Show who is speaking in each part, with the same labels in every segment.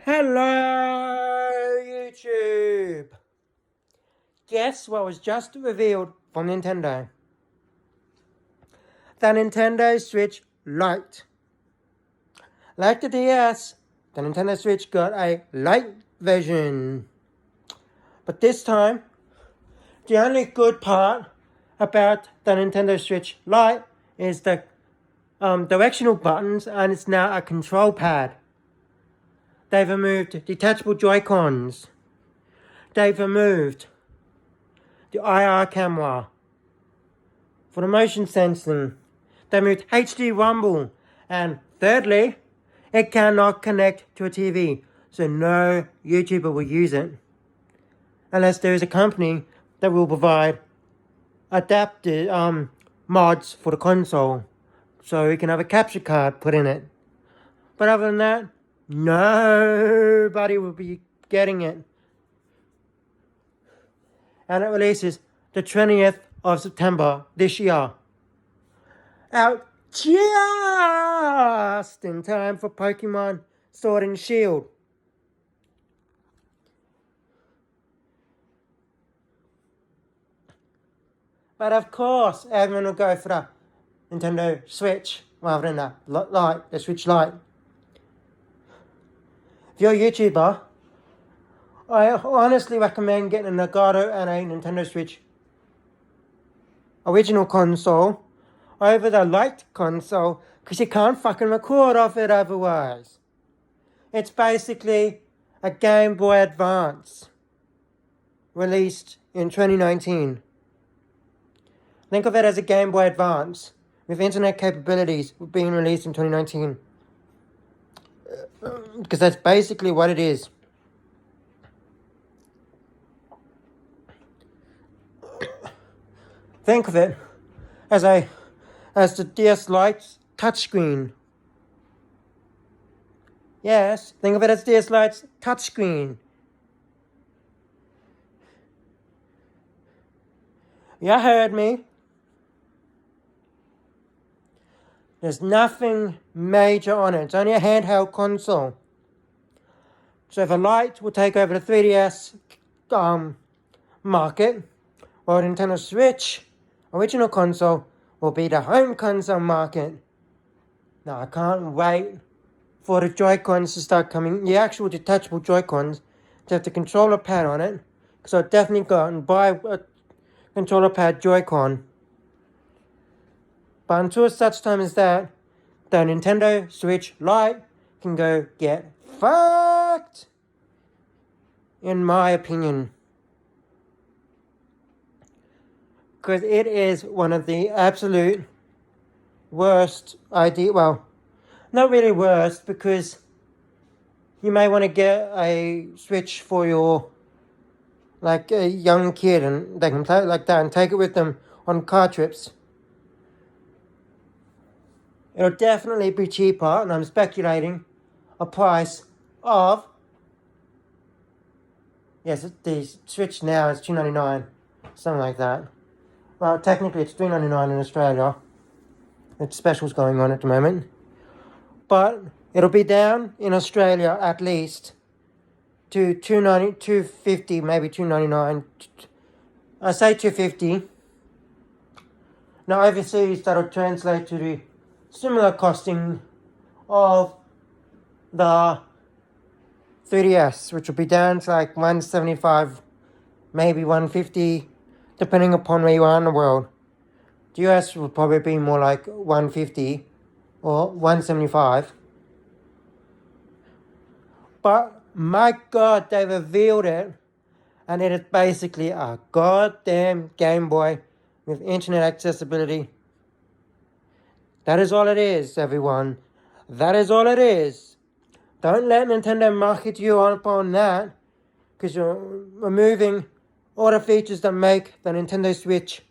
Speaker 1: Hello, YouTube! Guess what was just revealed from Nintendo? The Nintendo Switch Lite. Like the DS, the Nintendo Switch got a Lite version. But this time, the only good part about the Nintendo Switch Lite is the directional buttons, and it's now a control pad. They've removed detachable Joy-Cons. They've removed the IR camera for the motion sensing. They moved HD rumble. And thirdly, it cannot connect to a TV, so no YouTuber will use it unless there is a company that will provide adapted mods for the console, so you can have a capture card put in it. But other than that, nobody will be getting it. And it releases the 20th of September this year. Out just in time for Pokemon Sword and Shield. But of course, everyone will go for the Nintendo Switch rather than the Switch Lite. If you're a YouTuber, I honestly recommend getting a Elgato and a Nintendo Switch original console over the Lite console, because you can't fucking record off it otherwise. It's basically a Game Boy Advance released in 2019. Think of it as a Game Boy Advance with internet capabilities being released in 2019. Because that's basically what it is. Think of it as the DS Lite's touchscreen. Yes, think of it as DS Lite's touchscreen. You heard me. There's nothing major on it. It's only a handheld console. So the Lite will take over the 3DS market, while Nintendo Switch original console will be the home console market. Now I can't wait for the Joy-Cons to start coming, the actual detachable Joy-Cons, to have the controller pad on it, because I'll definitely go out and buy a controller pad Joy-Con. But until such time as that, the Nintendo Switch Lite can go get fucked, in my opinion. Because it is one of the absolute worst idea. Well, not really worst, because you may want to get a Switch for your, like, a young kid, and they can play it like that and take it with them on car trips. It'll definitely be cheaper, and I'm speculating a price of, yes, the Switch now is $299, something like that. Well, technically it's $399 in Australia. It's specials going on at the moment. But it'll be down in Australia at least to $250, maybe $299. I say $250. Now overseas that'll translate to the similar costing of the 3DS, which will be down to like $175, maybe $150, depending upon where you are in the world. The US will probably be more like $150 or $175. But my God, they revealed it, and it is basically a goddamn Game Boy with internet accessibility. That is all it is, everyone. That is all it is. Don't let Nintendo market you up on that, because you're removing all the features that make the Nintendo Switch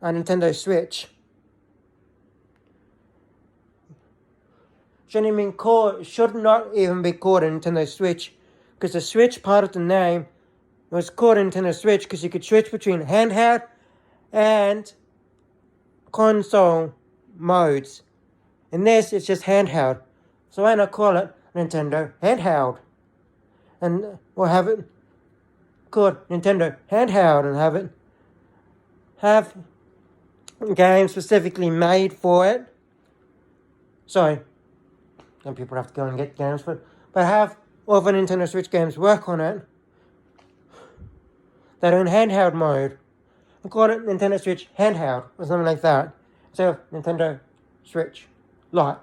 Speaker 1: a Nintendo Switch. Should not even be called a Nintendo Switch, because the Switch part of the name was called a Nintendo Switch because you could switch between handheld and console modes. In this, it's just handheld. So why not call it Nintendo Handheld? and or have it called Nintendo Handheld and have games specifically made for it. Sorry, then people have to go and get games for it. But have all the Nintendo Switch games work on it that are in handheld mode. And call it Nintendo Switch Handheld or something like that. Instead of Nintendo Switch Lite.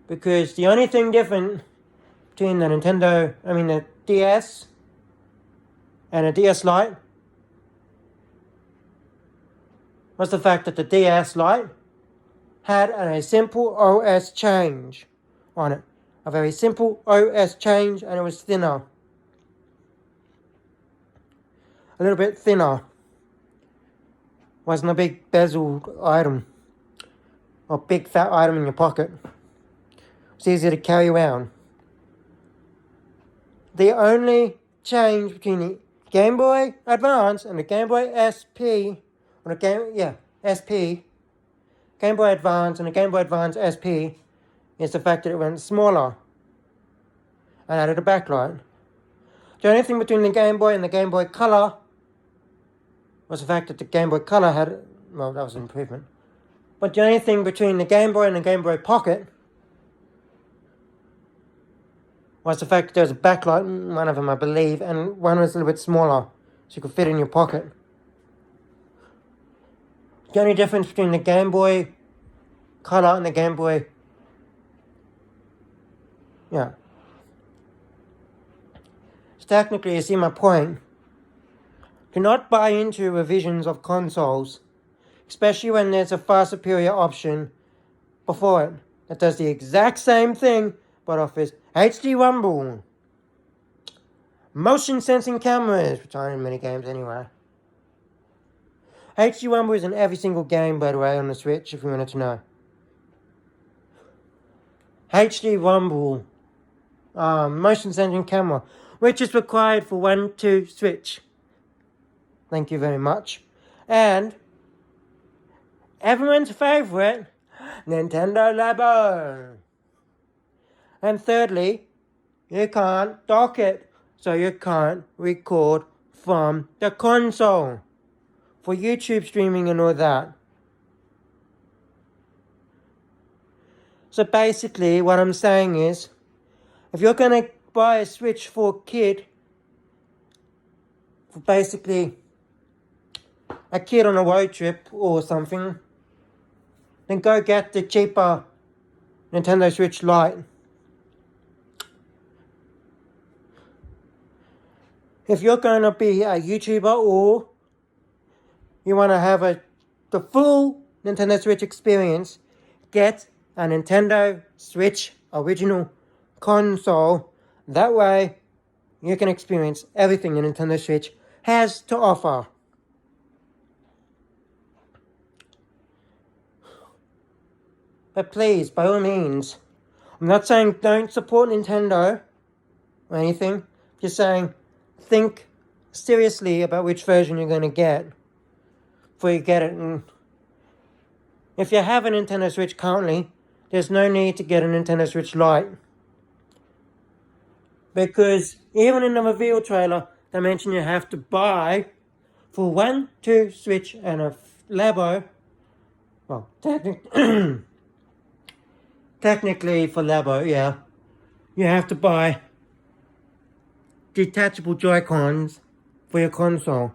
Speaker 1: Because the only thing different between the DS and a DS Lite was the fact that the DS Lite had a simple OS change on it. A very simple OS change, and it was thinner. A little bit thinner. Wasn't a big bezeled item. Or big fat item in your pocket. It's easier to carry around. The only change between the Game Boy Advance and the Game Boy SP, Game Boy Advance and the Game Boy Advance SP is the fact that it went smaller and added a backlight. The only thing between the Game Boy and the Game Boy Color was the fact that the Game Boy Color had, well, that was an improvement. But the only thing between the Game Boy and the Game Boy Pocket was the fact that there was a backlight in one of them, I believe, and one was a little bit smaller, so you could fit in your pocket. The only difference between the Game Boy Color and the Game Boy, So technically, you see my point. Do not buy into revisions of consoles, especially when there's a far superior option before it that does the exact same thing but offers HD rumble, motion sensing cameras, which aren't in many games anyway. HD rumble is in every single game, by the way, on the Switch, if you wanted to know. HD rumble, motion sensing camera, which is required for 1-2 Switch. Thank you very much. And everyone's favorite, Nintendo Labo. And thirdly, you can't dock it, so you can't record from the console for YouTube streaming and all that. So basically, what I'm saying is, if you're going to buy a Switch for a kid, for basically a kid on a road trip or something, then go get the cheaper Nintendo Switch Lite. If you're going to be a YouTuber or you want to have the full Nintendo Switch experience, get a Nintendo Switch original console. That way, you can experience everything the Nintendo Switch has to offer. But please, by all means, I'm not saying don't support Nintendo or anything. Just saying, think seriously about which version you're going to get before you get it. And if you have a Nintendo Switch currently, there's no need to get a Nintendo Switch Lite. Because even in the reveal trailer, they mention you have to buy for 1-2 Switch and a Labo. Well, technically for Labo, yeah. You have to buy detachable Joy-Cons for your console.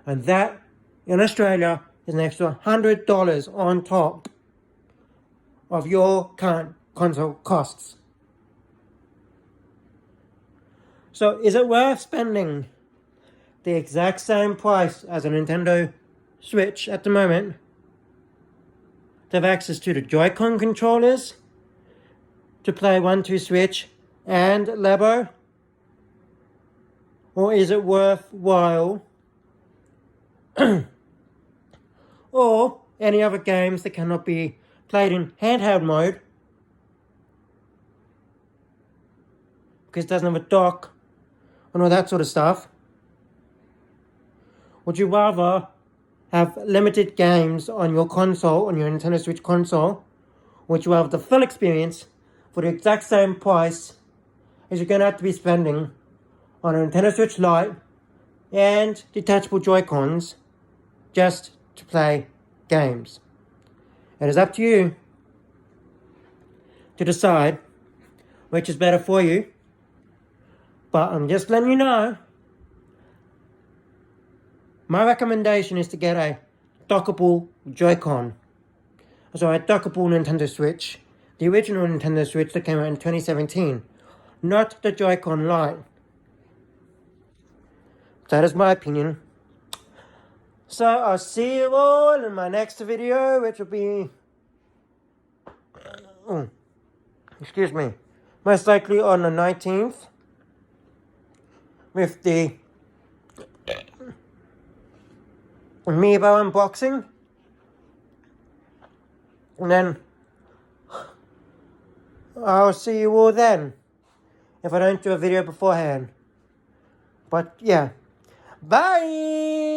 Speaker 1: And that, in Australia, is an extra $100 on top of your current console costs. So is it worth spending the exact same price as a Nintendo Switch at the moment to have access to the Joy-Con controllers, to play 1-2 Switch and Labo? Or is it worthwhile? Or any other games that cannot be played in handheld mode because it doesn't have a dock and all that sort of stuff? Would you rather have limited games on your console, on your Nintendo Switch console? Or would you rather the full experience for the exact same price is you're going to have to be spending on a Nintendo Switch Lite and detachable Joy-Cons just to play games. It is up to you to decide which is better for you, but I'm just letting you know, my recommendation is to get a dockable Joy-Con. Sorry, a dockable Nintendo Switch. The original Nintendo Switch that came out in 2017. Not the Joy-Con Lite. That is my opinion. So I'll see you all in my next video, which will be... excuse me. Most likely on the 19th. With the Amiibo unboxing. And then I'll see you all then, if I don't do a video beforehand. But yeah, bye!